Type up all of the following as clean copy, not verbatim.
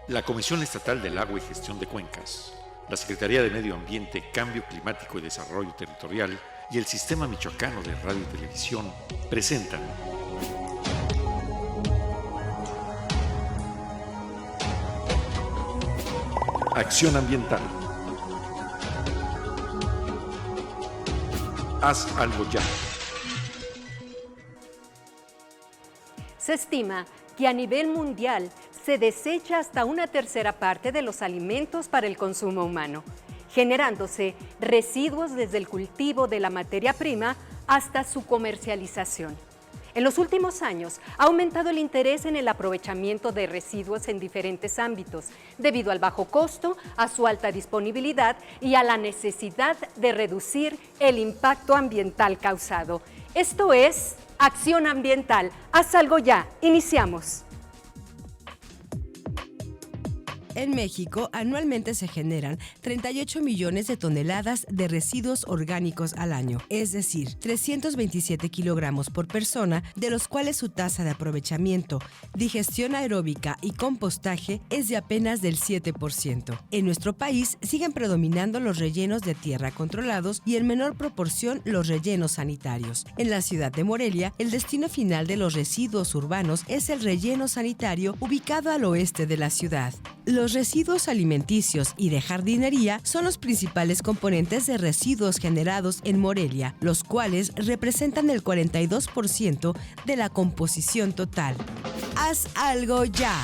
La Comisión Estatal del Agua y Gestión de Cuencas, la Secretaría de Medio Ambiente, Cambio Climático y Desarrollo Territorial y el Sistema Michoacano de Radio y Televisión presentan Acción Ambiental. Haz algo ya. Se estima que a nivel mundial se desecha hasta una tercera parte de los alimentos para el consumo humano, generándose residuos desde el cultivo de la materia prima hasta su comercialización. En los últimos años ha aumentado el interés en el aprovechamiento de residuos en diferentes ámbitos, debido al bajo costo, a su alta disponibilidad y a la necesidad de reducir el impacto ambiental causado. Esto es Acción Ambiental. Haz algo ya. Iniciamos. En México, anualmente se generan 38 millones de toneladas de residuos orgánicos al año, es decir, 327 kilogramos por persona, de los cuales su tasa de aprovechamiento, digestión aeróbica y compostaje es de apenas del 7%. En nuestro país siguen predominando los rellenos de tierra controlados y en menor proporción los rellenos sanitarios. En la ciudad de Morelia, el destino final de los residuos urbanos es el relleno sanitario ubicado al oeste de la ciudad. Los residuos alimenticios y de jardinería son los principales componentes de residuos generados en Morelia, los cuales representan el 42% de la composición total. ¡Haz algo ya!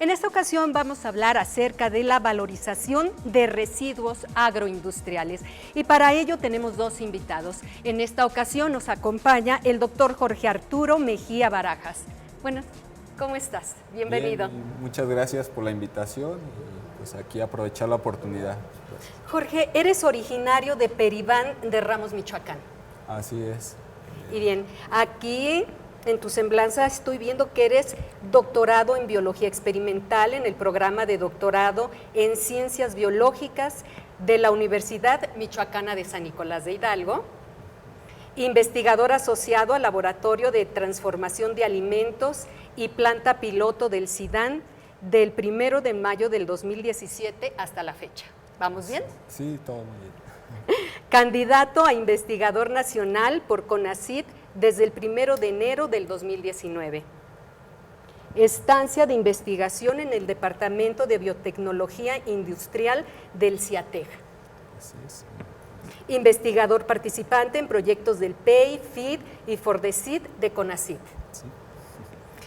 En esta ocasión vamos a hablar acerca de la valorización de residuos agroindustriales y para ello tenemos dos invitados. En esta ocasión nos acompaña el doctor Jorge Arturo Mejía Barajas. Bueno, ¿cómo estás? Bienvenido. Bien, muchas gracias por la invitación y pues aquí aprovechar la oportunidad. Jorge, eres originario de Peribán de Ramos, Michoacán. Así es. Y bien, aquí en tu semblanza estoy viendo que eres doctorado en biología experimental en el programa de doctorado en ciencias biológicas de la Universidad Michoacana de San Nicolás de Hidalgo. Investigador asociado al Laboratorio de Transformación de Alimentos y planta piloto del CIDAN del 1 de mayo del 2017 hasta la fecha. ¿Vamos bien? Sí, todo muy bien. Candidato a investigador nacional por CONACYT desde el 1 de enero del 2019. Estancia de investigación en el Departamento de Biotecnología Industrial del CIATEG. Así es. Investigador participante en proyectos del PEI, FID y FORDECID de CONACYT. Sí.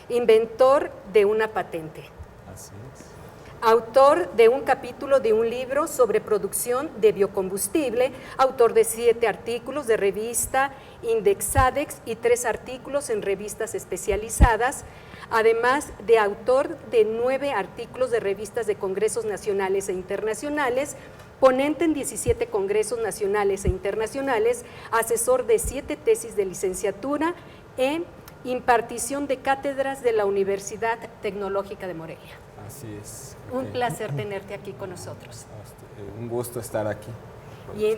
Inventor de una patente. Así es. Autor de un capítulo de un libro sobre producción de biocombustible, autor de 7 artículos de revista Indexadex y 3 artículos en revistas especializadas, además de autor de 9 artículos de revistas de congresos nacionales e internacionales, ponente en 17 congresos nacionales e internacionales, asesor de 7 tesis de licenciatura en impartición de cátedras de la Universidad Tecnológica de Morelia. Así es. Un placer tenerte aquí con nosotros. Un gusto estar aquí.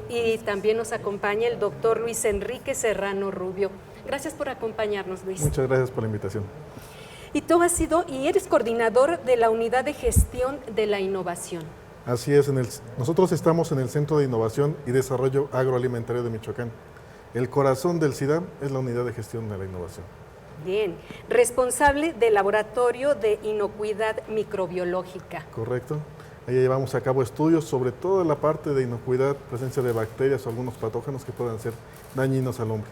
Y también nos acompaña el doctor Luis Enrique Serrano Rubio. Gracias por acompañarnos, Luis. Muchas gracias por la invitación. Y tú has sido y eres coordinador de la Unidad de Gestión de la Innovación. Así es, nosotros estamos en el Centro de Innovación y Desarrollo Agroalimentario de Michoacán. El corazón del CIDAM es la Unidad de Gestión de la Innovación. Bien, responsable del Laboratorio de Inocuidad Microbiológica. Correcto. Ahí llevamos a cabo estudios sobre toda la parte de inocuidad, presencia de bacterias o algunos patógenos que puedan ser dañinos al hombre.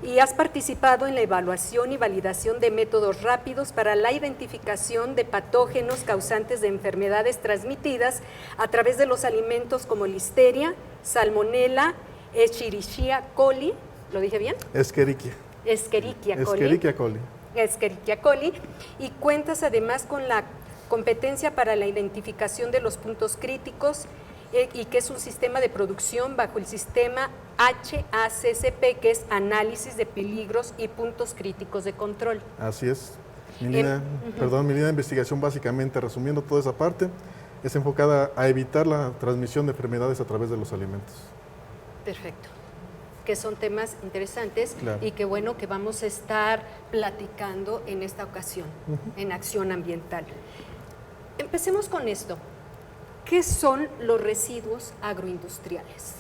Y has participado en la evaluación y validación de métodos rápidos para la identificación de patógenos causantes de enfermedades transmitidas a través de los alimentos como listeria, salmonella, Escherichia coli, ¿lo dije bien? Escherichia. Escherichia coli. Escherichia coli. Escherichia coli. Y cuentas además con la competencia para la identificación de los puntos críticos y que es un sistema de producción bajo el sistema HACCP, que es Análisis de Peligros y Puntos Críticos de Control. Así es. Mi línea de investigación, básicamente, resumiendo toda esa parte, es enfocada a evitar la transmisión de enfermedades a través de los alimentos. Perfecto. que son temas interesantes Claro. y que bueno que vamos a estar platicando en esta ocasión, en Acción Ambiental. Empecemos con esto. ¿Qué son los residuos agroindustriales?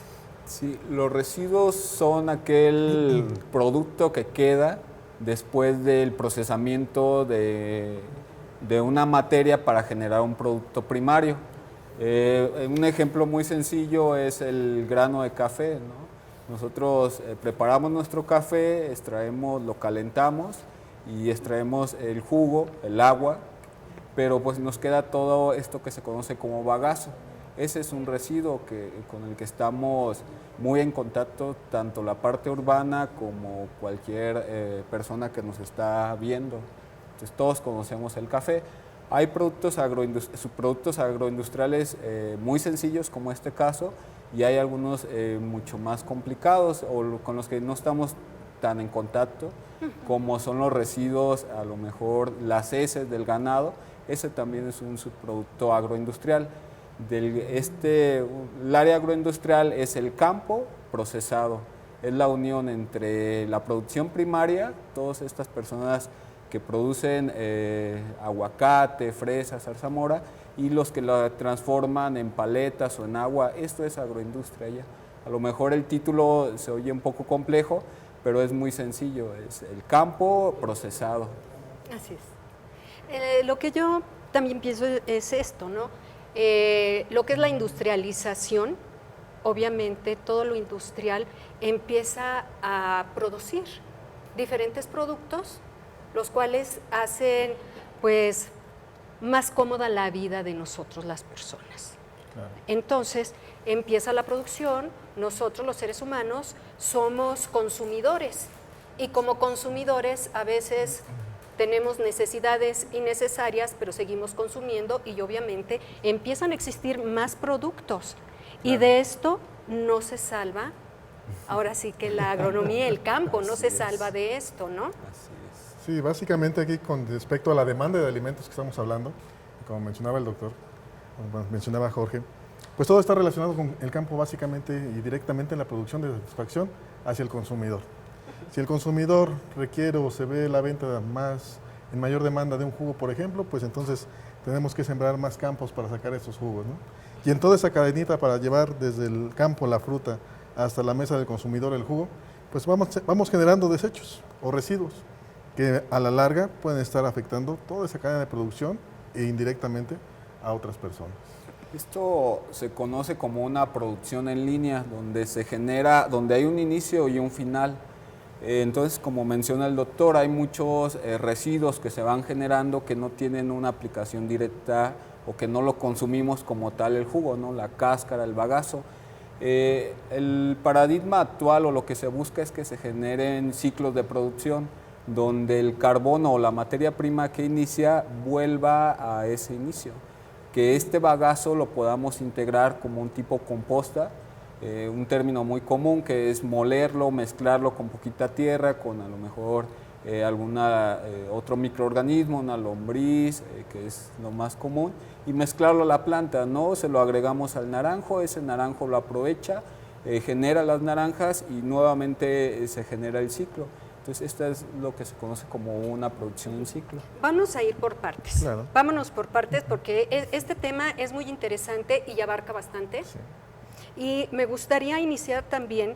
Sí, los residuos son aquel producto que queda después del procesamiento de una materia para generar un producto primario. Un ejemplo muy sencillo es el grano de café, ¿no? Nosotros preparamos nuestro café, lo calentamos y extraemos el jugo, el agua, pero pues nos queda todo esto que se conoce como bagazo. Ese es un residuo con el que estamos muy en contacto, tanto la parte urbana como cualquier persona que nos está viendo. Entonces todos conocemos el café. Hay subproductos agroindustriales muy sencillos como este caso, y hay algunos mucho más complicados o con los que no estamos tan en contacto, como son los residuos, a lo mejor las heces del ganado. Ese también es un subproducto agroindustrial. El área agroindustrial es el campo procesado, es la unión entre la producción primaria, todas estas personas que producen aguacate, fresa, zarzamora, y los que la transforman en paletas o en agua. Esto es agroindustria ya. A lo mejor el título se oye un poco complejo, pero es muy sencillo, es el campo procesado. Así es. Lo que yo también pienso es esto, ¿no? Lo que es la industrialización, obviamente todo lo industrial empieza a producir diferentes productos, los cuales hacen pues más cómoda la vida de nosotros las personas. Claro. Entonces empieza la producción, nosotros los seres humanos somos consumidores y como consumidores a veces tenemos necesidades innecesarias, pero seguimos consumiendo y obviamente empiezan a existir más productos. Y de esto no se salva, ahora sí que la agronomía, el campo no se salva de esto, ¿no? Así es. Sí, básicamente aquí con respecto a la demanda de alimentos que estamos hablando, como mencionaba el doctor, como mencionaba Jorge, pues todo está relacionado con el campo básicamente y directamente en la producción de satisfacción hacia el consumidor. Si el consumidor requiere o se ve la venta en mayor demanda de un jugo, por ejemplo, pues entonces tenemos que sembrar más campos para sacar esos jugos, ¿no? Y en toda esa cadenita para llevar desde el campo la fruta hasta la mesa del consumidor el jugo, pues vamos generando desechos o residuos que a la larga pueden estar afectando toda esa cadena de producción e indirectamente a otras personas. Esto se conoce como una producción en línea, donde hay un inicio y un final. Entonces, como menciona el doctor, hay muchos residuos que se van generando que no tienen una aplicación directa o que no lo consumimos como tal el jugo, ¿no? La cáscara, el bagazo. El paradigma actual o lo que se busca es que se generen ciclos de producción donde el carbono o la materia prima que inicia vuelva a ese inicio, que este bagazo lo podamos integrar como un tipo composta, un término muy común que es molerlo, mezclarlo con poquita tierra, con a lo mejor otro microorganismo, una lombriz, que es lo más común, y mezclarlo a la planta, ¿no? Se lo agregamos al naranjo, ese naranjo lo aprovecha, genera las naranjas y nuevamente se genera el ciclo. Entonces, esto es lo que se conoce como una producción en ciclo. Vamos a ir por partes. Claro. Vámonos por partes porque este tema es muy interesante y abarca bastante. Sí. Y me gustaría iniciar también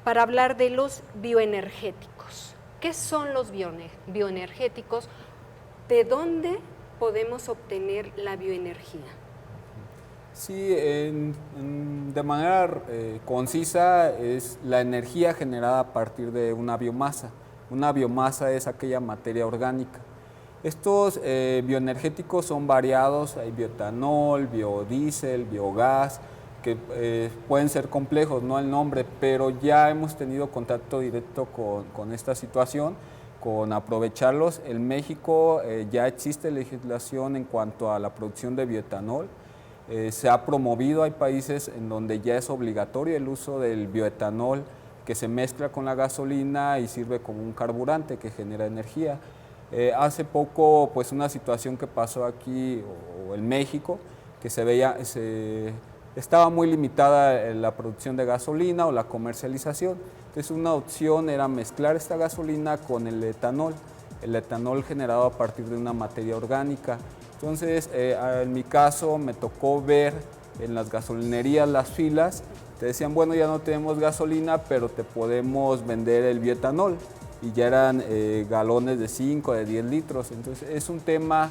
para hablar de los bioenergéticos. ¿Qué son los bioenergéticos? ¿De dónde podemos obtener la bioenergía? Sí, de manera concisa es la energía generada a partir de una biomasa. Una biomasa es aquella materia orgánica. Estos bioenergéticos son variados, hay bioetanol, biodiesel, biogás, que pueden ser complejos, no el nombre, pero ya hemos tenido contacto directo con esta situación, con aprovecharlos. En México ya existe legislación en cuanto a la producción de bioetanol. Se ha promovido, hay países en donde ya es obligatorio el uso del bioetanol que se mezcla con la gasolina y sirve como un carburante que genera energía. Hace poco, pues una situación que pasó aquí o en México, que estaba muy limitada la producción de gasolina o la comercialización. Entonces una opción era mezclar esta gasolina con el etanol generado a partir de una materia orgánica. Entonces, en mi caso me tocó ver en las gasolinerías las filas, te decían, bueno, ya no tenemos gasolina, pero te podemos vender el bioetanol, y ya eran galones de 5, de 10 litros. Entonces es un tema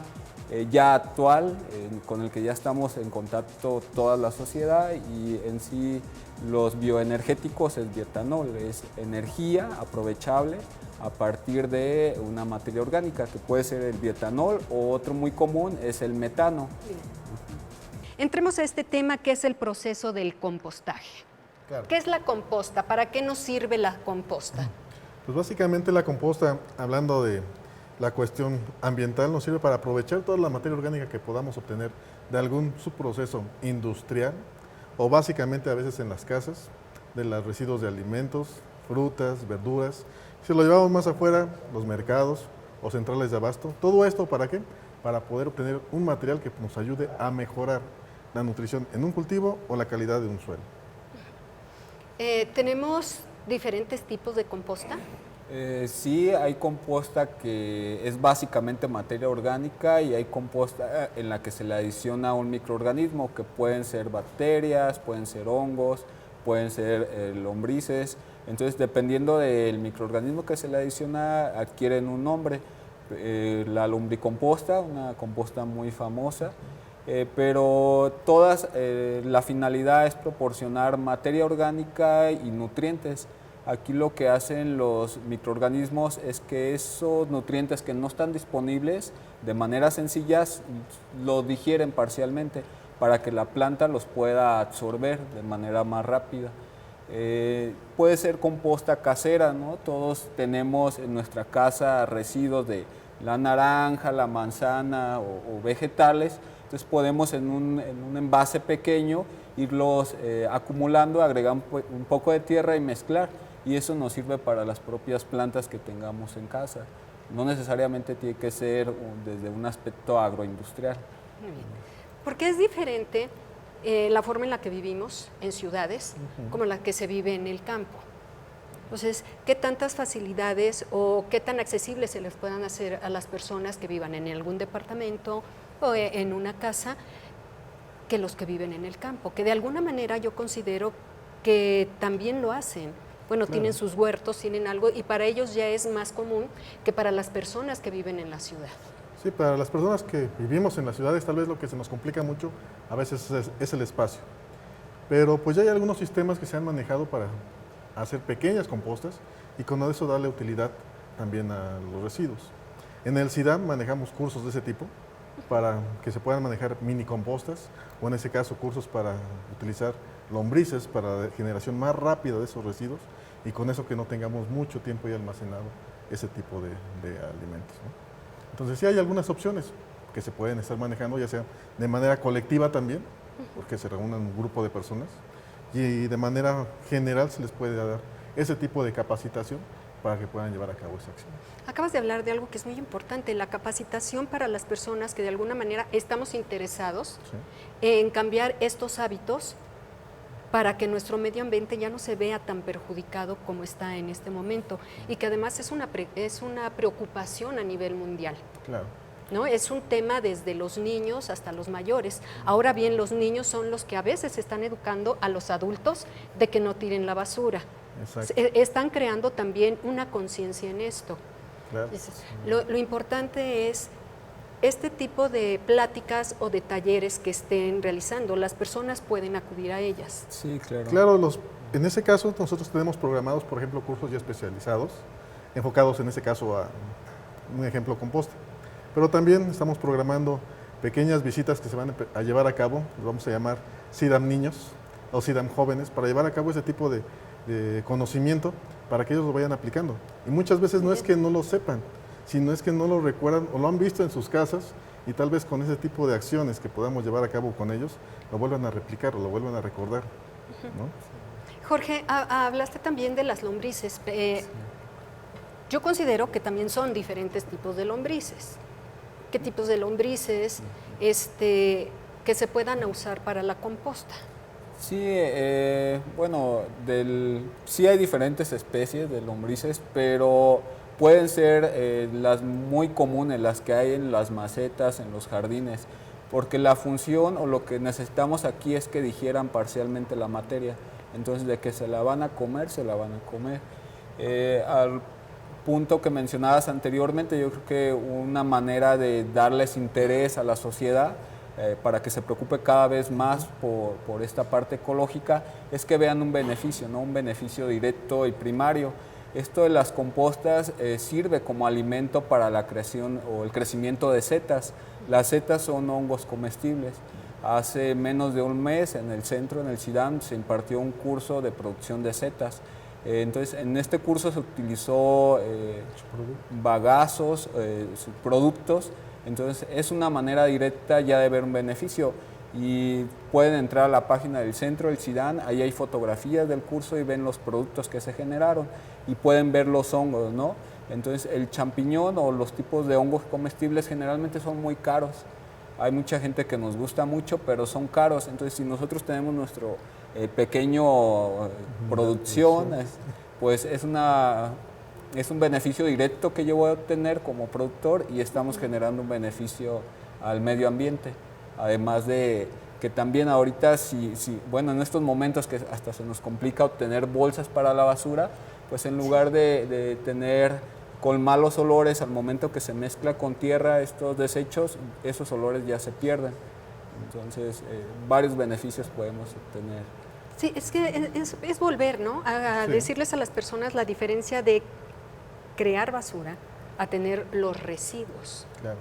ya actual, con el que ya estamos en contacto toda la sociedad, y en sí los bioenergéticos es bioetanol, es energía aprovechable a partir de una materia orgánica, que puede ser el bioetanol, o otro muy común es el metano. Entremos a este tema, que es el proceso del compostaje. Claro. ¿Qué es la composta? ¿Para qué nos sirve la composta? Pues básicamente la composta, hablando de la cuestión ambiental, nos sirve para aprovechar toda la materia orgánica que podamos obtener de algún subproceso industrial, o básicamente a veces en las casas, de los residuos de alimentos, frutas, verduras. Si lo llevamos más afuera, los mercados o centrales de abasto, todo esto ¿para qué? Para poder obtener un material que nos ayude a mejorar la nutrición en un cultivo o la calidad de un suelo. ¿Tenemos diferentes tipos de composta? Sí, hay composta que es básicamente materia orgánica, y hay composta en la que se le adiciona un microorganismo, que pueden ser bacterias, pueden ser hongos, pueden ser lombrices. Entonces, dependiendo del microorganismo que se le adiciona, adquieren un nombre. La lombricomposta, una composta muy famosa, pero todas, la finalidad es proporcionar materia orgánica y nutrientes. Aquí lo que hacen los microorganismos es que esos nutrientes que no están disponibles de manera sencilla los digieren parcialmente, para que la planta los pueda absorber de manera más rápida. Puede ser composta casera, ¿no? Todos tenemos en nuestra casa residuos de la naranja, la manzana o vegetales. Entonces podemos en un envase pequeño irlos acumulando, agregar un poco de tierra y mezclar, y eso nos sirve para las propias plantas que tengamos en casa. No necesariamente tiene que ser desde un aspecto agroindustrial. Muy bien. Porque es diferente la forma en la que vivimos en ciudades como la que se vive en el campo. Entonces, ¿qué tantas facilidades o qué tan accesibles se les puedan hacer a las personas que vivan en algún departamento o en una casa que los que viven en el campo? Que de alguna manera yo considero que también lo hacen. Bueno, claro, tienen sus huertos, tienen algo, y para ellos ya es más común que para las personas que viven en la ciudad. Sí, para las personas que vivimos en las ciudades, tal vez lo que se nos complica mucho a veces es el espacio. Pero pues ya hay algunos sistemas que se han manejado para hacer pequeñas compostas, y con eso darle utilidad también a los residuos. En el CIDAM manejamos cursos de ese tipo para que se puedan manejar mini compostas, o en ese caso cursos para utilizar lombrices para la generación más rápida de esos residuos, y con eso que no tengamos mucho tiempo ya almacenado ese tipo de alimentos, ¿no? Entonces sí hay algunas opciones que se pueden estar manejando, ya sea de manera colectiva también, porque se reúnen un grupo de personas, y de manera general se les puede dar ese tipo de capacitación para que puedan llevar a cabo esa acción. Acabas de hablar de algo que es muy importante, la capacitación para las personas que de alguna manera estamos interesados en cambiar estos hábitos para que nuestro medio ambiente ya no se vea tan perjudicado como está en este momento, y que además es una preocupación a nivel mundial. Claro. ¿No? Es un tema desde los niños hasta los mayores. Ahora bien, los niños son los que a veces están educando a los adultos de que no tiren la basura. Exacto. Están creando también una conciencia en esto. Claro. Lo importante es este tipo de pláticas o de talleres que estén realizando, las personas pueden acudir a ellas. Sí, claro. Claro, en ese caso nosotros tenemos programados, por ejemplo, cursos ya especializados, enfocados en ese caso a un ejemplo composta. Pero también estamos programando pequeñas visitas que se van a llevar a cabo, los vamos a llamar CIDAM Niños o CIDAM Jóvenes, para llevar a cabo ese tipo de conocimiento para que ellos lo vayan aplicando. Y muchas veces no es que no lo sepan, sino es que no lo recuerdan o lo han visto en sus casas, y tal vez con ese tipo de acciones que podamos llevar a cabo con ellos, lo vuelvan a replicar o lo vuelvan a recordar, ¿no? Jorge, hablaste también de las lombrices. Yo considero que también son diferentes tipos de lombrices. ¿Qué tipos de lombrices que se puedan usar para la composta? Sí, bueno, sí hay diferentes especies de lombrices, pero pueden ser las muy comunes, las que hay en las macetas, en los jardines, porque la función o lo que necesitamos aquí es que digieran parcialmente la materia. Entonces, de que se la van a comer, se la van a comer. Al punto que mencionabas anteriormente, yo creo que una manera de darles interés a la sociedad para que se preocupe cada vez más por esta parte ecológica, es que vean un beneficio, ¿no? Un beneficio directo y primario. Esto de las compostas sirve como alimento para la creación o el crecimiento de setas. Las setas son hongos comestibles. Hace menos de un mes en el centro, en el CIDAM, se impartió un curso de producción de setas. Entonces, en este curso se utilizó bagazos, subproductos. Entonces, es una manera directa ya de ver un beneficio. Y pueden entrar a la página del centro, el CIDAM, ahí hay fotografías del curso y ven los productos que se generaron y pueden ver los hongos, ¿no? Entonces, el champiñón o los tipos de hongos comestibles generalmente son muy caros. Hay mucha gente que nos gusta mucho, pero son caros. Entonces, si nosotros tenemos nuestro pequeño producción, pues es un beneficio directo que yo voy a obtener como productor y estamos generando un beneficio al medio ambiente. Además de que también ahorita, bueno, en estos momentos que hasta se nos complica obtener bolsas para la basura, pues en lugar de tener con malos olores al momento que se mezcla con tierra estos desechos, esos olores ya se pierden. Entonces, varios beneficios podemos obtener. Sí, es que es volver, ¿no? A decirles a las personas la diferencia de crear basura a tener los residuos. Claro.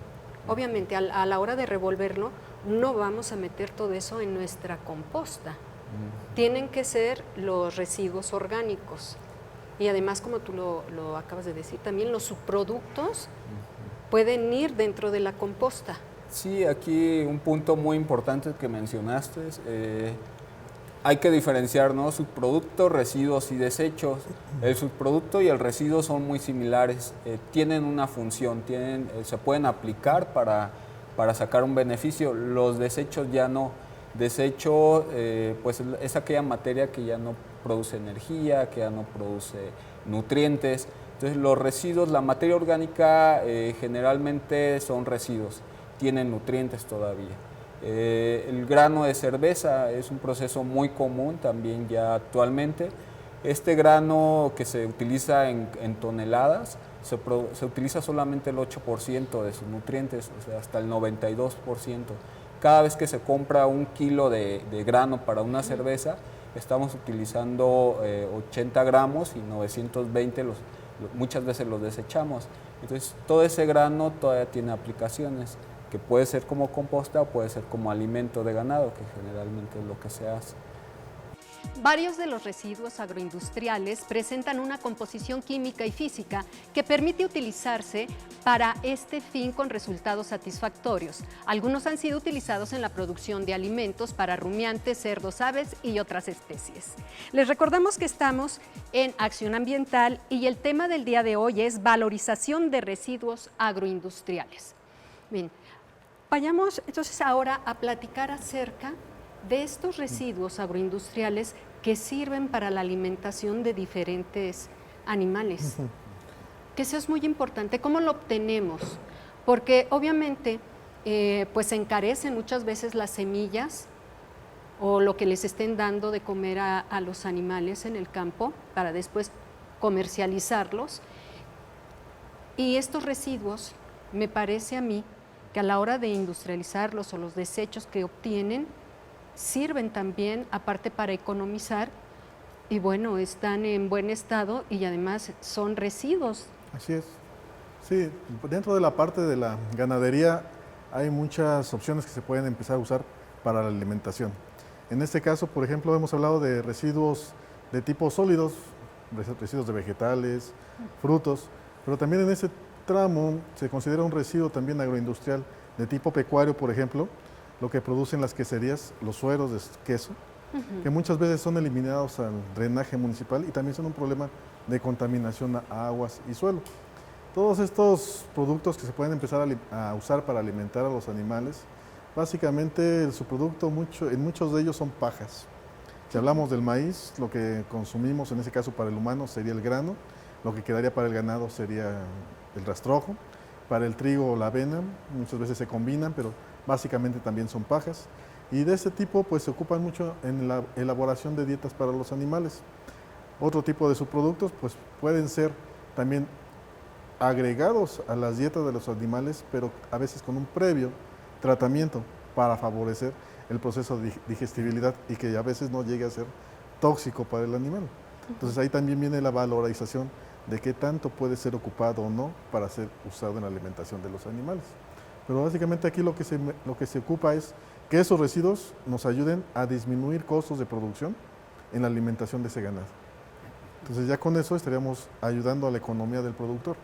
Obviamente, a la hora de revolverlo, no vamos a meter todo eso en nuestra composta. Tienen que ser los residuos orgánicos. Y además, como tú lo acabas de decir, también los subproductos pueden ir dentro de la composta. Sí, aquí un punto muy importante que mencionaste es, hay que diferenciar, ¿no? Subproductos, residuos y desechos. El subproducto y el residuo son muy similares, tienen una función, se pueden aplicar para sacar un beneficio. Los desechos ya no. Desecho, pues es aquella materia que ya no produce energía, que ya no produce nutrientes. Entonces los residuos, la materia orgánica generalmente son residuos, tienen nutrientes todavía. El grano de cerveza es un proceso muy común también ya actualmente. Este grano que se utiliza en toneladas, se utiliza solamente el 8% de sus nutrientes, o sea, hasta el 92%. Cada vez que se compra un kilo de grano para una cerveza, estamos utilizando 80 gramos y 920 muchas veces los desechamos. Entonces, todo ese grano todavía tiene aplicaciones, que puede ser como composta o puede ser como alimento de ganado, que generalmente es lo que se hace. Varios de los residuos agroindustriales presentan una composición química y física que permite utilizarse para este fin con resultados satisfactorios. Algunos han sido utilizados en la producción de alimentos para rumiantes, cerdos, aves y otras especies. Les recordamos que estamos en Acción Ambiental y el tema del día de hoy es valorización de residuos agroindustriales. Bien, vayamos entonces ahora a platicar acerca de estos residuos agroindustriales que sirven para la alimentación de diferentes animales. Que eso es muy importante. ¿Cómo lo obtenemos? Porque obviamente pues se encarecen muchas veces las semillas o lo que les estén dando de comer a los animales en el campo para después comercializarlos. Y estos residuos, me parece a mí, que a la hora de industrializarlos o los desechos que obtienen, sirven también, aparte para economizar, y bueno, están en buen estado y además son residuos. Así es. Sí, dentro de la parte de la ganadería hay muchas opciones que se pueden empezar a usar para la alimentación. En este caso, por ejemplo, hemos hablado de residuos de tipo sólidos, residuos de vegetales, frutos, pero también en ese tramo se considera un residuo también agroindustrial de tipo pecuario, por ejemplo, lo que producen las queserías, los sueros de queso, que muchas veces son eliminados al drenaje municipal y también son un problema de contaminación a aguas y suelo. Todos estos productos que se pueden empezar a usar para alimentar a los animales, básicamente su producto en muchos de ellos son pajas. Si hablamos del maíz, lo que consumimos en ese caso para el humano sería el grano, lo que quedaría para el ganado sería el rastrojo, para el trigo la avena, muchas veces se combinan, pero básicamente también son pajas. Y de este tipo pues se ocupan mucho en la elaboración de dietas para los animales. Otro tipo de subproductos pues pueden ser también agregados a las dietas de los animales, pero a veces con un previo tratamiento para favorecer el proceso de digestibilidad y que a veces no llegue a ser tóxico para el animal. Entonces ahí también viene la valorización de qué tanto puede ser ocupado o no para ser usado en la alimentación de los animales. Pero básicamente aquí lo que se ocupa es que esos residuos nos ayuden a disminuir costos de producción en la alimentación de ese ganado. Entonces ya con eso estaríamos ayudando a la economía del productor,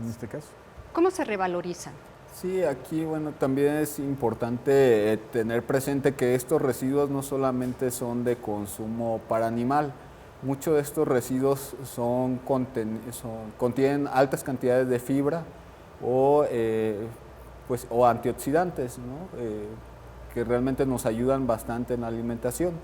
en este caso. ¿Cómo se revalorizan? Sí, aquí bueno, también es importante tener presente que estos residuos no solamente son de consumo para animal, muchos de estos residuos contienen altas cantidades de fibra o antioxidantes, ¿no? Que realmente nos ayudan bastante en la alimentación.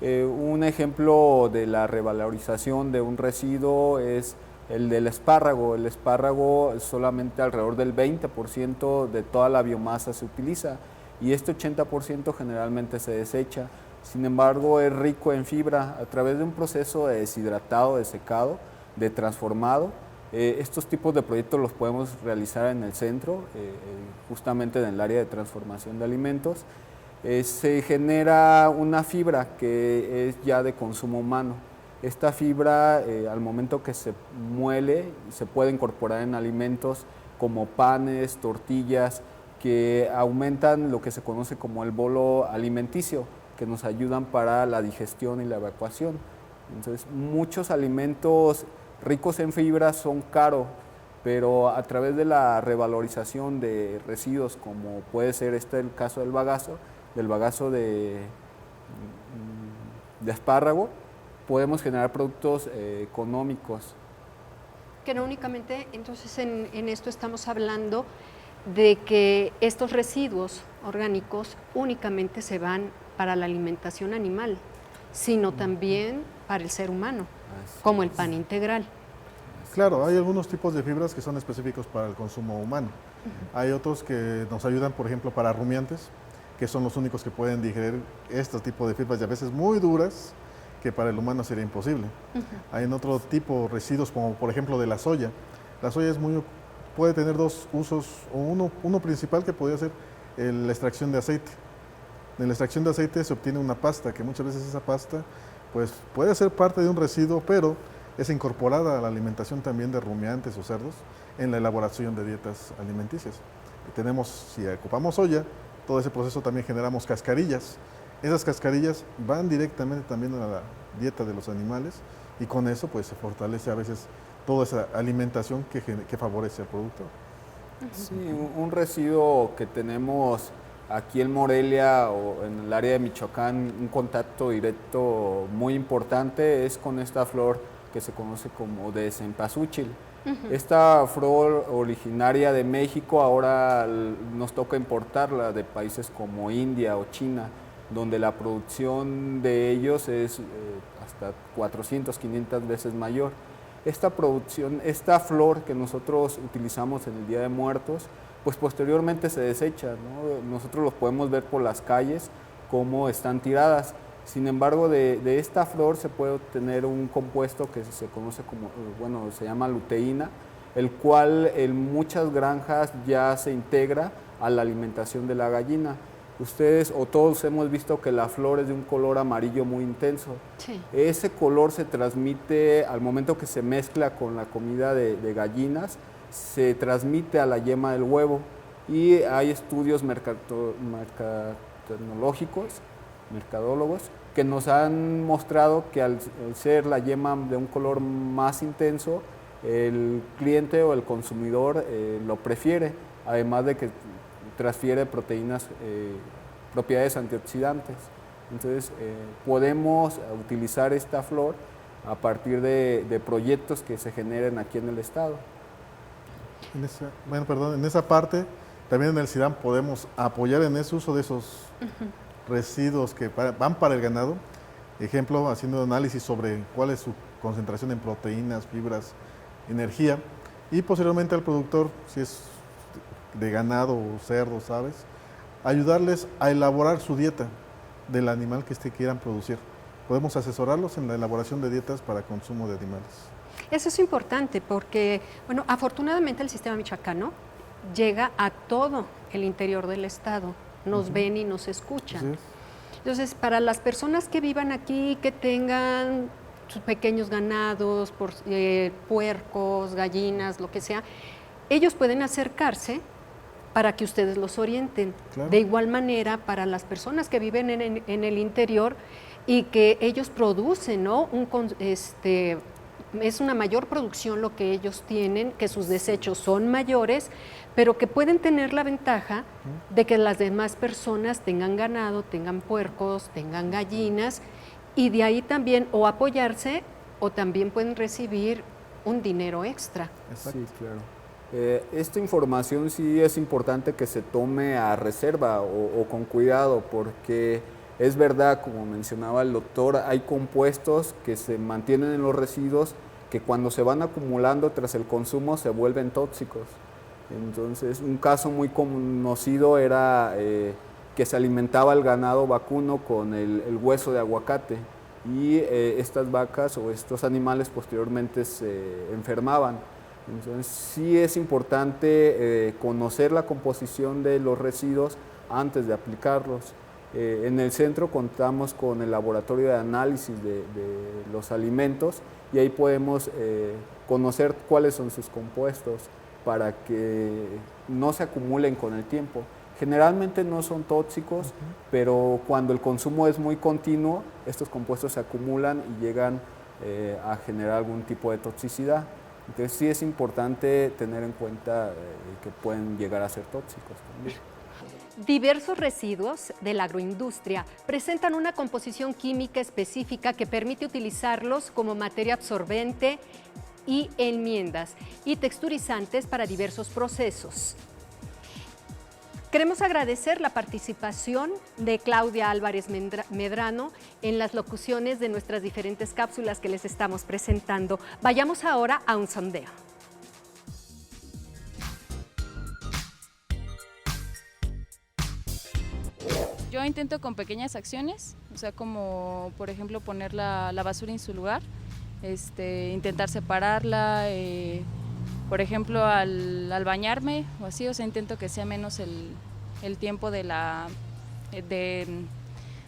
Un ejemplo de la revalorización de un residuo es el del espárrago. El espárrago solamente alrededor del 20% de toda la biomasa se utiliza y este 80% generalmente se desecha. Sin embargo, es rico en fibra a través de un proceso de deshidratado, de secado, de transformado. Estos tipos de proyectos los podemos realizar en el centro, justamente en el área de transformación de alimentos. Se genera una fibra que es ya de consumo humano. Esta fibra, al momento que se muele, se puede incorporar en alimentos como panes, tortillas, que aumentan lo que se conoce como el bolo alimenticio, que nos ayudan para la digestión y la evacuación. Entonces, muchos alimentos ricos en fibra son caros, pero a través de la revalorización de residuos, como puede ser el caso del bagazo de espárrago, podemos generar productos económicos. Que no únicamente, entonces en esto estamos hablando de que estos residuos orgánicos únicamente se van para la alimentación animal, sino también para el ser humano, como el pan integral. Claro, hay algunos tipos de fibras que son específicos para el consumo humano. Hay otros que nos ayudan, por ejemplo, para rumiantes, que son los únicos que pueden digerir este tipo de fibras y a veces muy duras, que para el humano sería imposible. Hay en otro tipo residuos, como por ejemplo de la soya. La soya puede tener dos usos, o uno principal que podría ser la extracción de aceite. En la extracción de aceite se obtiene una pasta, que muchas veces esa pasta pues, puede ser parte de un residuo, pero es incorporada a la alimentación también de rumiantes o cerdos en la elaboración de dietas alimenticias. Si ocupamos soya, todo ese proceso también generamos cascarillas. Esas cascarillas van directamente también a la dieta de los animales y con eso pues se fortalece a veces toda esa alimentación que favorece al productor. Sí, un residuo que tenemos aquí en Morelia o en el área de Michoacán, un contacto directo muy importante es con esta flor que se conoce como de cempasúchil. Esta flor originaria de México ahora nos toca importarla de países como India o China, donde la producción de ellos es hasta 400, 500 veces mayor. Esta flor que nosotros utilizamos en el Día de Muertos, pues posteriormente se desecha, ¿no? Nosotros los podemos ver por las calles cómo están tiradas. Sin embargo, de esta flor se puede obtener un compuesto que se conoce como, se llama luteína, el cual en muchas granjas ya se integra a la alimentación de la gallina. Ustedes o todos hemos visto que la flor es de un color amarillo muy intenso. Sí. Ese color se transmite al momento que se mezcla con la comida de gallinas, se transmite a la yema del huevo y hay estudios mercadólogos que nos han mostrado que al ser la yema de un color más intenso, el cliente o el consumidor lo prefiere, además de que transfiere propiedades antioxidantes. Entonces, podemos utilizar esta flor a partir de proyectos que se generen aquí en el estado. En esa parte, también en el CIDAM podemos apoyar en ese uso de esos residuos que van para el ganado, Ejemplo, haciendo análisis sobre cuál es su concentración en proteínas, fibras, energía, y posteriormente al productor, si es de ganado o cerdos, aves, ayudarles a elaborar su dieta del animal que quieran producir. Podemos asesorarlos en la elaboración de dietas para consumo de animales. Eso es importante porque, bueno, afortunadamente el sistema michoacano llega a todo el interior del estado, nos ven y nos escuchan. Así es. Entonces, para las personas que vivan aquí, que tengan sus pequeños ganados, puercos, gallinas, lo que sea, ellos pueden acercarse para que ustedes los orienten. Claro. De igual manera, para las personas que viven en el interior y que ellos producen, ¿no? Es una mayor producción lo que ellos tienen, que sus desechos son mayores, pero que pueden tener la ventaja de que las demás personas tengan ganado, tengan puercos, tengan gallinas, y de ahí también o apoyarse o también pueden recibir un dinero extra. Exacto. Sí, claro. Esta información sí es importante que se tome a reserva o con cuidado, porque es verdad, como mencionaba el doctor, hay compuestos que se mantienen en los residuos que cuando se van acumulando tras el consumo se vuelven tóxicos. Entonces, un caso muy conocido era que se alimentaba el ganado vacuno con el hueso de aguacate y estas vacas o estos animales posteriormente se enfermaban. Entonces, sí es importante conocer la composición de los residuos antes de aplicarlos. En el centro contamos con el laboratorio de análisis de los alimentos y ahí podemos conocer cuáles son sus compuestos para que no se acumulen con el tiempo. Generalmente no son tóxicos, pero cuando el consumo es muy continuo, estos compuestos se acumulan y llegan a generar algún tipo de toxicidad. Entonces sí es importante tener en cuenta que pueden llegar a ser tóxicos también. Diversos residuos de la agroindustria presentan una composición química específica que permite utilizarlos como materia absorbente y enmiendas y texturizantes para diversos procesos. Queremos agradecer la participación de Claudia Álvarez Medrano en las locuciones de nuestras diferentes cápsulas que les estamos presentando. Vayamos ahora a un sondeo. Yo intento con pequeñas acciones, o sea, como por ejemplo poner la basura en su lugar, intentar separarla, por ejemplo al bañarme o así, o sea, intento que sea menos el tiempo de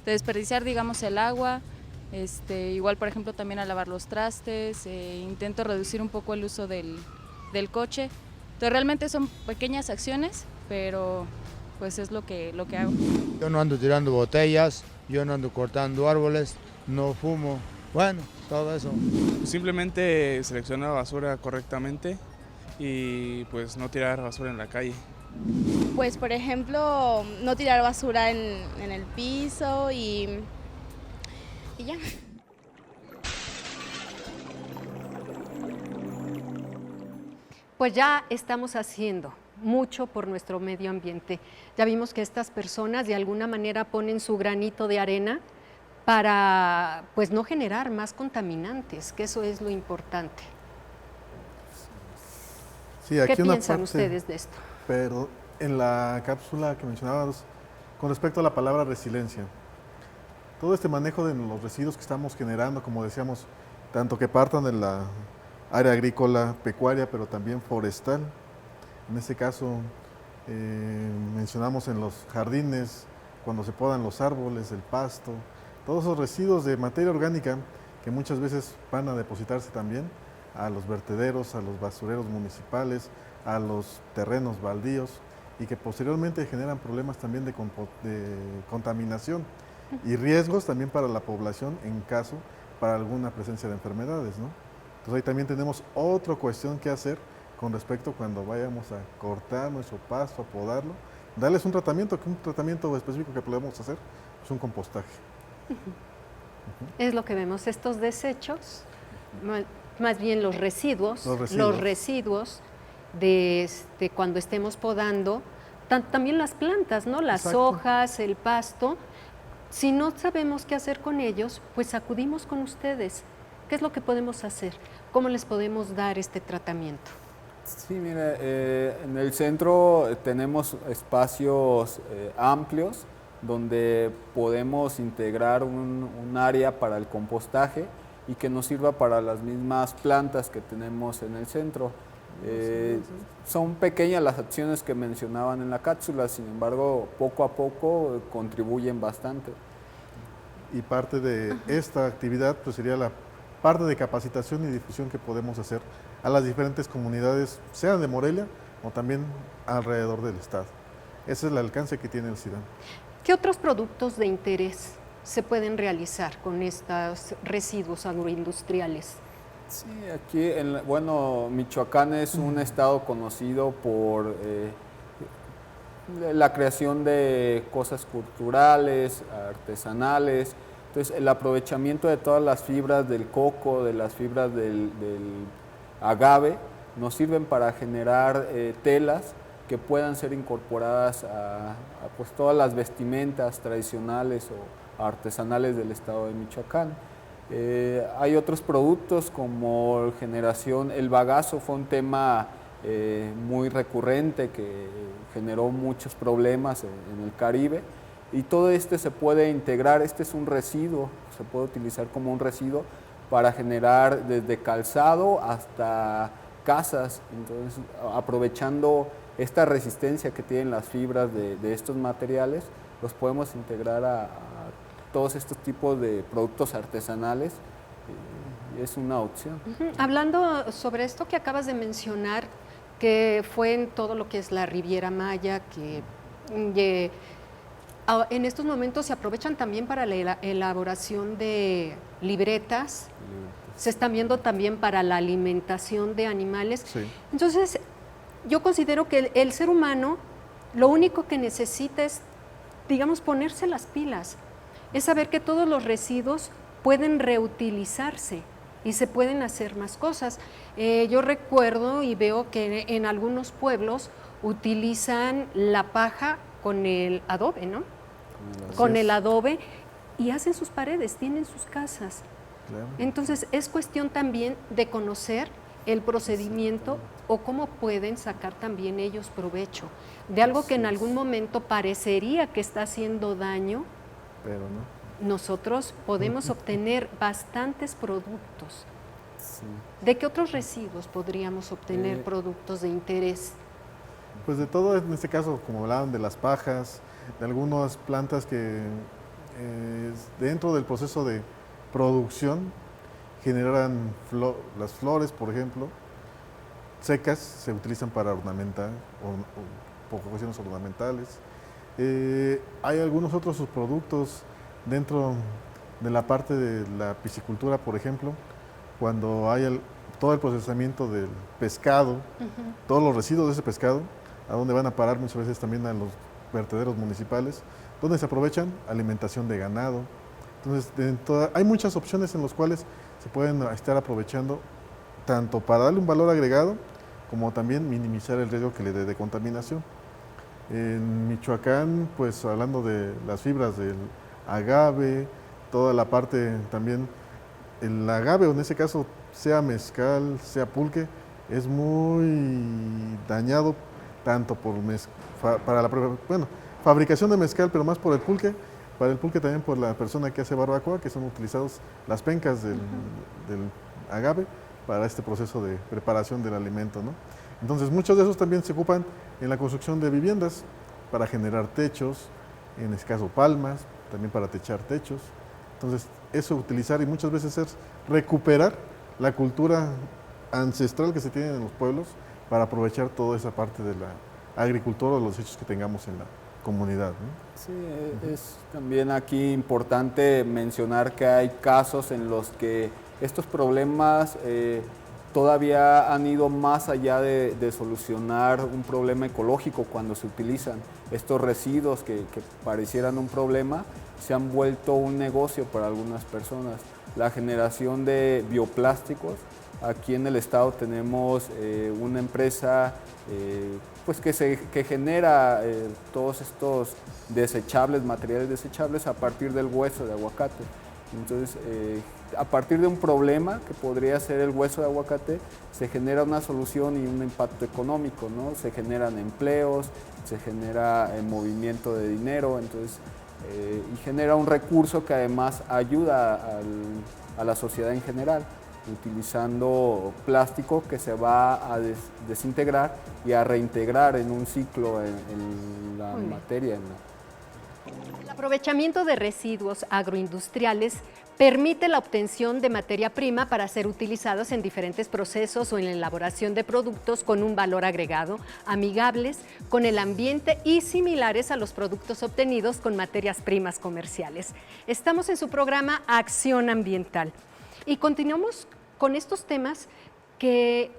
desperdiciar, digamos, el agua, igual por ejemplo también a lavar los trastes, intento reducir un poco el uso del coche. Entonces realmente son pequeñas acciones, pero pues es lo que hago. Yo no ando tirando botellas, yo no ando cortando árboles, no fumo, bueno, todo eso. Simplemente seleccionar la basura correctamente y pues no tirar basura en la calle. Pues por ejemplo, no tirar basura en el piso y ya. Pues ya estamos haciendo mucho por nuestro medio ambiente. Ya vimos que estas personas de alguna manera ponen su granito de arena para pues no generar más contaminantes, que eso es lo importante. Sí, aquí ¿Qué una piensan parte, ustedes de esto? Pero en la cápsula que mencionabas, con respecto a la palabra resiliencia, todo este manejo de los residuos que estamos generando, como decíamos, tanto que partan de la área agrícola, pecuaria, pero también forestal. En este caso, mencionamos en los jardines, cuando se podan los árboles, el pasto, todos esos residuos de materia orgánica que muchas veces van a depositarse también a los vertederos, a los basureros municipales, a los terrenos baldíos y que posteriormente generan problemas también de contaminación y riesgos también para la población en caso para alguna presencia de enfermedades, ¿no? Entonces ahí también tenemos otra cuestión que hacer con respecto cuando vayamos a cortar nuestro pasto, a podarlo, darles un tratamiento específico que podemos hacer, es un compostaje. Es lo que vemos, estos desechos, más bien los residuos de cuando estemos podando, también las plantas, ¿no? Las Exacto. hojas, el pasto, Si no sabemos qué hacer con ellos, pues acudimos con ustedes. ¿Qué es lo que podemos hacer? ¿Cómo les podemos dar este tratamiento? Sí, mira, en el centro tenemos espacios amplios donde podemos integrar un área para el compostaje y que nos sirva para las mismas plantas que tenemos en el centro. Son pequeñas las acciones que mencionaban en la cápsula, sin embargo, poco a poco contribuyen bastante. Y parte de esta actividad pues sería la parte de capacitación y difusión que podemos hacer a las diferentes comunidades, sean de Morelia o también alrededor del estado. Ese es el alcance que tiene el CIDAM. ¿Qué otros productos de interés se pueden realizar con estos residuos agroindustriales? Sí, aquí, bueno, Michoacán es un estado conocido por la creación de cosas culturales, artesanales. Entonces, el aprovechamiento de todas las fibras del coco, de las fibras del agave, nos sirven para generar telas que puedan ser incorporadas a pues, todas las vestimentas tradicionales o artesanales del estado de Michoacán. Hay otros productos como generación, el bagazo fue un tema muy recurrente que generó muchos problemas en el Caribe, y todo se puede integrar. Este es un residuo, se puede utilizar como un residuo para generar desde calzado hasta casas. Entonces, aprovechando esta resistencia que tienen las fibras de estos materiales, los podemos integrar a todos estos tipos de productos artesanales, y es una opción. Hablando sobre esto que acabas de mencionar, que fue en todo lo que es la Riviera Maya, que en estos momentos se aprovechan también para la elaboración de libretas, se están viendo también para la alimentación de animales. Sí. Entonces, yo considero que el ser humano lo único que necesita es, digamos, ponerse las pilas, es saber que todos los residuos pueden reutilizarse y se pueden hacer más cosas. Yo recuerdo y veo que en algunos pueblos utilizan la paja con el adobe, ¿no? Con el adobe, y hacen sus paredes, tienen sus casas. Claro. Entonces, es cuestión también de conocer el procedimiento o cómo pueden sacar también ellos provecho de algo que en algún momento parecería que está haciendo daño, pero no. Nosotros podemos obtener bastantes productos. Sí. ¿De qué otros residuos podríamos obtener productos de interés? Pues de todo, en este caso, como hablaban de las pajas, de algunas plantas que dentro del proceso de producción generan las flores, por ejemplo, secas, se utilizan para ornamentar, por cuestiones ornamentales. Hay algunos otros subproductos dentro de la parte de la piscicultura, por ejemplo, cuando hay todo el procesamiento del pescado, todos los residuos de ese pescado, a donde van a parar muchas veces también a los vertederos municipales, donde se aprovechan alimentación de ganado. Entonces, hay muchas opciones en las cuales se pueden estar aprovechando, tanto para darle un valor agregado, como también minimizar el riesgo que le dé de contaminación. En Michoacán, pues hablando de las fibras del agave, toda la parte también, el agave, o en ese caso, sea mezcal, sea pulque, es muy dañado tanto para la fabricación de mezcal, pero más por el pulque, para el pulque también por la persona que hace barbacoa, que son utilizados las pencas del agave para este proceso de preparación del alimento, ¿no? Entonces, muchos de esos también se ocupan en la construcción de viviendas para generar techos, en este caso palmas, también para techar techos. Entonces, eso utilizar, y muchas veces es recuperar la cultura ancestral que se tiene en los pueblos para aprovechar toda esa parte de la agricultura o los hechos que tengamos en la comunidad, ¿no? Sí, es también aquí importante mencionar que hay casos en los que estos problemas todavía han ido más allá de solucionar un problema ecológico. Cuando se utilizan estos residuos que parecieran un problema, se han vuelto un negocio para algunas personas. La generación de bioplásticos Aquí en el estado tenemos una empresa pues que genera todos estos desechables, materiales desechables a partir del hueso de aguacate. Entonces, a partir de un problema que podría ser el hueso de aguacate, se genera una solución y un impacto económico, ¿no? Se generan empleos, se genera movimiento de dinero, entonces, y genera un recurso que además ayuda a la sociedad en general, utilizando plástico que se va a desintegrar y a reintegrar en un ciclo en la materia. El aprovechamiento de residuos agroindustriales permite la obtención de materia prima para ser utilizados en diferentes procesos o en la elaboración de productos con un valor agregado, amigables con el ambiente y similares a los productos obtenidos con materias primas comerciales. Estamos en su programa Acción Ambiental y continuamos con estos temas que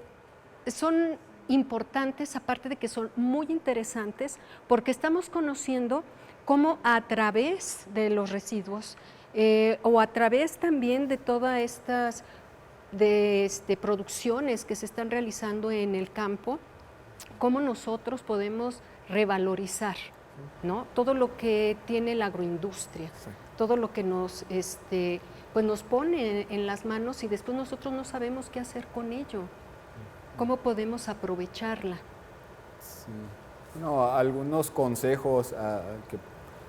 son importantes, aparte de que son muy interesantes, porque estamos conociendo cómo a través de los residuos o a través también de todas estas producciones que se están realizando en el campo, cómo nosotros podemos revalorizar, ¿no? Todo lo que tiene la agroindustria, todo lo que nos, pues nos pone en las manos y después nosotros no sabemos qué hacer con ello, cómo podemos aprovecharla. Sí. Bueno, algunos consejos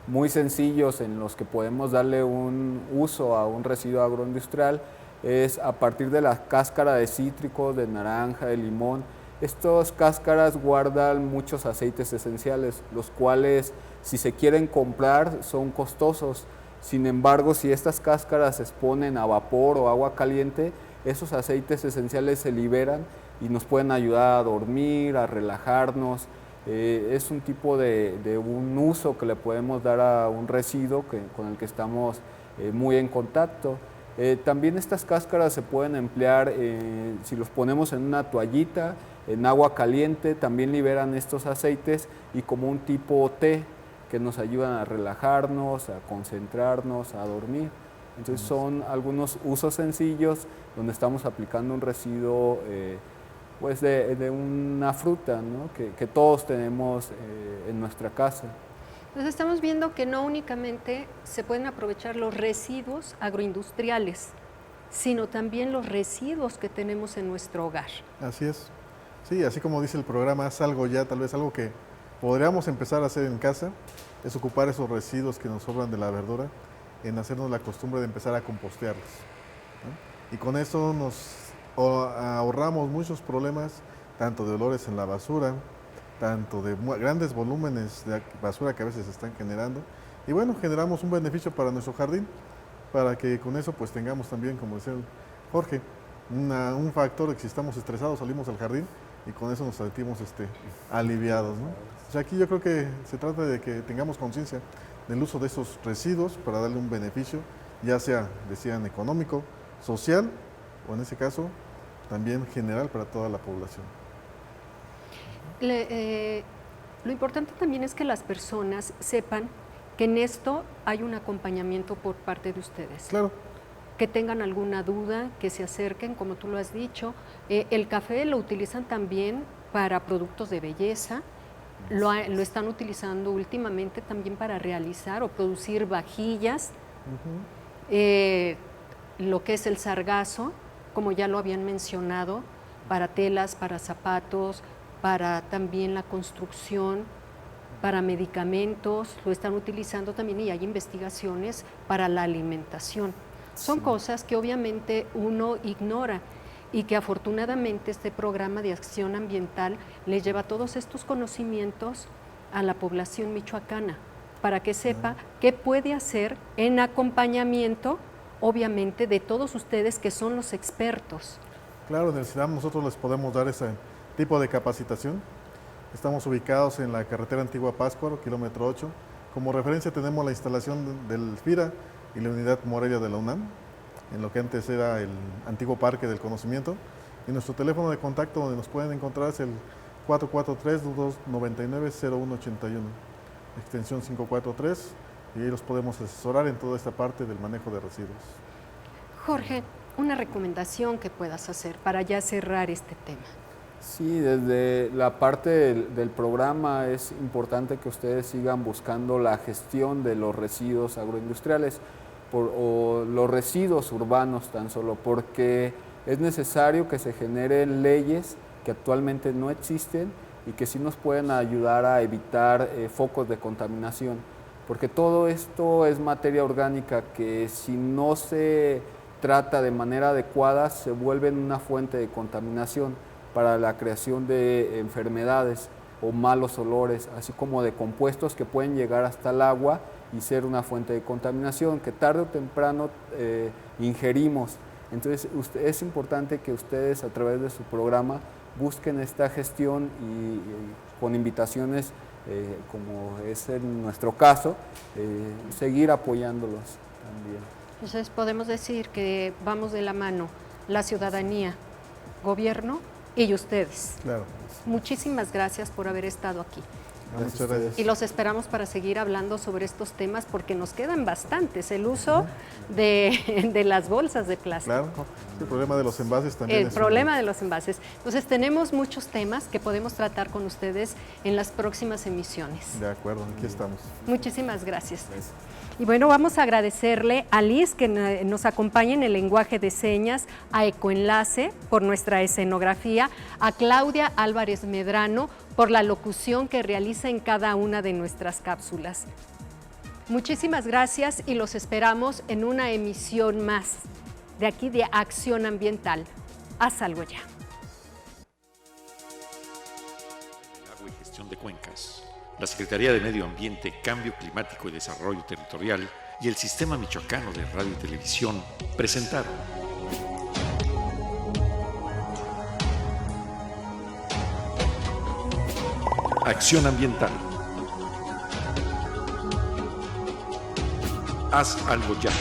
muy sencillos en los que podemos darle un uso a un residuo agroindustrial es a partir de la cáscara de cítrico, de naranja, de limón. Estas cáscaras guardan muchos aceites esenciales, los cuales si se quieren comprar son costosos. Sin embargo, si estas cáscaras se exponen a vapor o agua caliente, esos aceites esenciales se liberan y nos pueden ayudar a dormir, a relajarnos. Es un tipo de un uso que le podemos dar a un residuo con el que estamos muy en contacto. También estas cáscaras se pueden emplear, si los ponemos en una toallita, en agua caliente, también liberan estos aceites y como un tipo té que nos ayudan a relajarnos, a concentrarnos, a dormir. Entonces son algunos usos sencillos donde estamos aplicando un residuo pues de una fruta, ¿no? que todos tenemos en nuestra casa. Entonces estamos viendo que no únicamente se pueden aprovechar los residuos agroindustriales, sino también los residuos que tenemos en nuestro hogar. Así es. Sí, así como dice el programa, es algo ya, tal vez algo que podríamos empezar a hacer en casa, es ocupar esos residuos que nos sobran de la verdura, en hacernos la costumbre de empezar a compostearlos, ¿no? Y con eso nos ahorramos muchos problemas, tanto de olores en la basura, tanto de grandes volúmenes de basura que a veces se están generando. Y bueno, generamos un beneficio para nuestro jardín, para que con eso pues tengamos también, como decía Jorge, un factor de que si estamos estresados salimos al jardín y con eso nos sentimos aliviados, ¿no? O sea, aquí yo creo que se trata de que tengamos conciencia del uso de esos residuos para darle un beneficio, ya sea, decían, económico, social o en ese caso también general para toda la población. Lo importante también es que las personas sepan que en esto hay un acompañamiento por parte de ustedes. Claro. Que tengan alguna duda, que se acerquen, como tú lo has dicho. El café lo utilizan también para productos de belleza, lo están utilizando últimamente también para realizar o producir vajillas, lo que es el sargazo, como ya lo habían mencionado, para telas, para zapatos, para también la construcción, para medicamentos, lo están utilizando también y hay investigaciones para la alimentación. Son cosas que obviamente uno ignora y que afortunadamente este programa de acción ambiental le lleva todos estos conocimientos a la población michoacana para que sepa qué puede hacer en acompañamiento, obviamente, de todos ustedes que son los expertos. Claro, en el CIDAM nosotros les podemos dar ese tipo de capacitación. Estamos ubicados en la carretera Antigua Pátzcuaro, kilómetro 8. Como referencia tenemos la instalación del FIRA y la unidad Morelia de la UNAM, en lo que antes era el antiguo Parque del Conocimiento. Y nuestro teléfono de contacto donde nos pueden encontrar es el 443-299-0181, extensión 543, y ahí los podemos asesorar en toda esta parte del manejo de residuos. Jorge, una recomendación que puedas hacer para ya cerrar este tema. Sí, desde la parte del programa es importante que ustedes sigan buscando la gestión de los residuos agroindustriales o los residuos urbanos tan solo, porque es necesario que se generen leyes que actualmente no existen y que sí nos pueden ayudar a evitar focos de contaminación, porque todo esto es materia orgánica que si no se trata de manera adecuada se vuelve una fuente de contaminación para la creación de enfermedades o malos olores, así como de compuestos que pueden llegar hasta el agua y ser una fuente de contaminación que tarde o temprano ingerimos. Entonces es importante que ustedes a través de su programa busquen esta gestión y con invitaciones, como es en nuestro caso, seguir apoyándolos también. Entonces podemos decir que vamos de la mano, la ciudadanía, gobierno y ustedes. Claro. Muchísimas gracias por haber estado aquí. Muchas gracias. Y los esperamos para seguir hablando sobre estos temas porque nos quedan bastantes. El uso de las bolsas de plástico. Claro, el problema de los envases también. El problema de los envases. Entonces tenemos muchos temas que podemos tratar con ustedes en las próximas emisiones. De acuerdo, aquí estamos. Muchísimas gracias. Y bueno, vamos a agradecerle a Liz que nos acompaña en el lenguaje de señas, a Ecoenlace por nuestra escenografía, a Claudia Álvarez Medrano por la locución que realiza en cada una de nuestras cápsulas. Muchísimas gracias y los esperamos en una emisión más de aquí de Acción Ambiental. Haz algo ya. Agua y gestión de cuencas. La Secretaría de Medio Ambiente, Cambio Climático y Desarrollo Territorial y el Sistema Michoacano de Radio y Televisión presentaron Acción Ambiental. Haz algo ya.